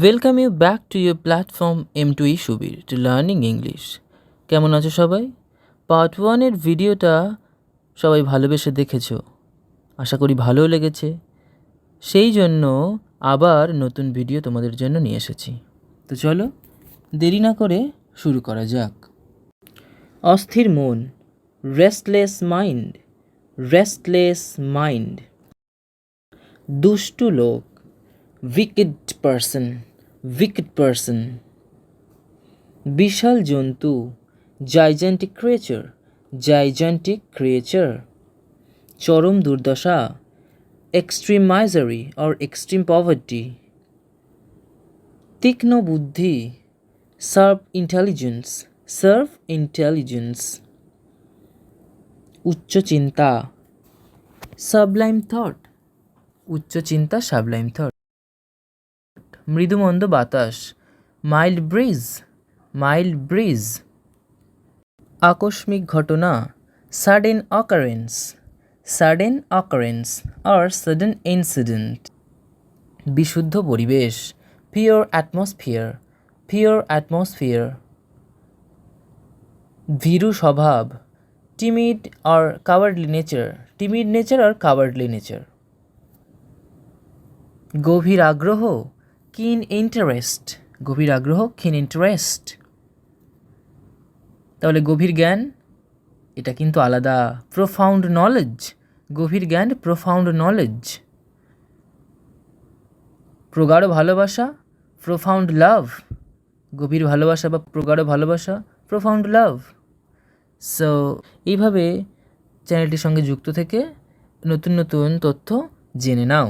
Welcome you back to your platform M2E SUBIR to learning English. কেমন আছো সবাই? Part 1 এর ভিডিওটা সবাই ভালোবেসে দেখেছো, আশা করি ভালোও লেগেছে। সেই জন্য আবার নতুন ভিডিও তোমাদের জন্য নিয়ে এসেছি। তো চলো দেরি না করে শুরু করা যাক। অস্থির মন, রেস্টলেস মাইন্ড, রেস্টলেস মাইন্ড। দুষ্টু লোক, wicked person, wicked person. বিশাল জন্তু, gigantic creature, gigantic creature. চরম দুর্দশা, extreme misery or extreme poverty. তীক্ষ্ণ বুদ্ধি, sharp intelligence, sharp intelligence. উচ্চ চিন্তা, sublime thought, উচ্চ চিন্তা sublime thought. মৃদুমন্দ বাতাস, মাইল্ড ব্রিজ, মাইল্ড ব্রিজ। আকস্মিক ঘটনা, সাডেন অকারেন্স, সাডেন অকারেন্স আর সাডেন ইনসিডেন্ট। বিশুদ্ধ পরিবেশ, পিওর অ্যাটমসফিয়ার, পিওর অ্যাটমসফিয়ার। ভীরু স্বভাব, টিমিড আর কাওয়ার্ডলি নেচার, টিমিড নেচার আর কাওয়ার্ডলি নেচার। গভীর আগ্রহ, কিন ইন্টারেস্ট, গভীর আগ্রহ, কিন ইন্টারেস্ট। তাহলে গভীর জ্ঞান এটা কিন্তু আলাদা, প্রোফাউন্ড নলেজ, গভীর জ্ঞান প্রোফাউন্ড নলেজ। প্রগাঢ় ভালোবাসা, প্রোফাউন্ড লাভ, গভীর ভালোবাসা বা প্রগাঢ় ভালোবাসা, প্রোফাউন্ড লাভ। সো এইভাবে চ্যানেলটির সঙ্গে যুক্ত থেকে নতুন নতুন তথ্য জেনে নাও।